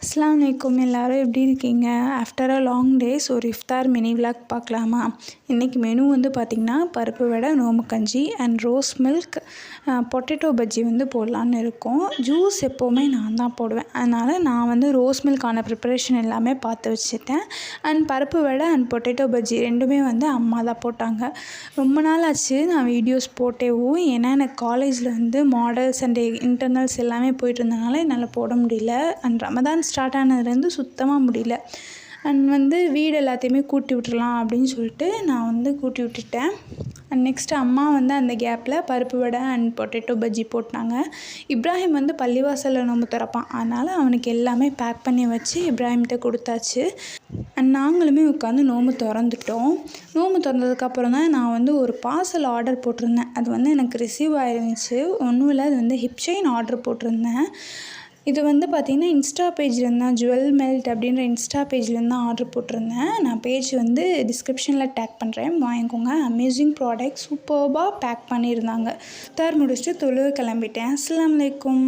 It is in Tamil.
அஸ்ஸலாமு அலைக்கும். எல்லோரும் எப்படி இருக்கீங்க? ஆஃப்டர் அ லாங் டேஸ் ஒரு இஃப்தார் மினி விளாக் பார்க்கலாமா? இன்றைக்கி மெனு வந்து பார்த்திங்கன்னா பருப்பு வடை, நோம்பு கஞ்சி and rose milk, potato bajji வந்து போடலான்னு இருக்கோம். ஜூஸ் எப்போவுமே நான் தான் போடுவேன், அதனால் நான் வந்து ரோஸ் மில்கான ப்ரிப்பரேஷன் எல்லாமே பார்த்து வச்சுட்டேன். அண்ட் பருப்பு வடை அண்ட் பொட்டேட்டோ பஜ்ஜி ரெண்டுமே வந்து அம்மா தான் போட்டாங்க. ரொம்ப நாள் ஆச்சு நான் வீடியோஸ் போட்டேவும், ஏன்னா எனக்கு காலேஜில் வந்து மாடல்ஸ் அண்ட் இன்டர்னல்ஸ் எல்லாமே போயிட்டு இருந்தனால என்னால் போட முடியல. அண்ட் ரமதான் ஸ்டார்ட் ஆனதுலேருந்து சுத்தமாக முடியல. அண்ட் வந்து வீடு எல்லாத்தையுமே கூட்டி விட்டுறலாம் அப்படின்னு சொல்லிட்டு நான் வந்து கூட்டி விட்டுட்டேன். அண்ட் நெக்ஸ்ட்டு அம்மா வந்து அந்த கேப்பில் பருப்பு வடை அண்ட் பொட்டேட்டோ பஜ்ஜி போட்டாங்க. இப்ராஹிம் வந்து பள்ளிவாசலில் நோம்பு திறப்பான், அதனால் அவனுக்கு எல்லாமே பேக் பண்ணி வச்சு இப்ராஹிம்கிட்ட கொடுத்தாச்சு. அண்ட் நாங்களுமே உட்காந்து நோம்பு திறந்துட்டோம். நோம்பு திறந்ததுக்கப்புறம் தான் நான் வந்து ஒரு பார்சல் ஆர்டர் போட்டிருந்தேன். அது வந்து எனக்கு ரிசீவ் ஆயிருந்துச்சு. ஒன்றும் இல்லை, அது வந்து ஹிப் செயின் ஆர்டர் போட்டிருந்தேன். இது வந்து பார்த்திங்கன்னா இன்ஸ்டா பேஜ்லேருந்து தான், ஜுவல் மெல்ட் அப்படின்ற இன்ஸ்டா பேஜ்லேருந்து தான் ஆர்டர் போட்டிருந்தேன். நான் பேஜ் வந்து டிஸ்கிரிப்ஷனில் டேக் பண்ணுறேன், வாங்கிக்கோங்க. அமேசிங் ப்ராடக்ட், சூப்பர்பாக பேக் பண்ணியிருந்தாங்க. இஃப்தார் முடிச்சுட்டு தொழுக கிளம்பிட்டேன். அஸ்ஸலாமு அலைக்கும்.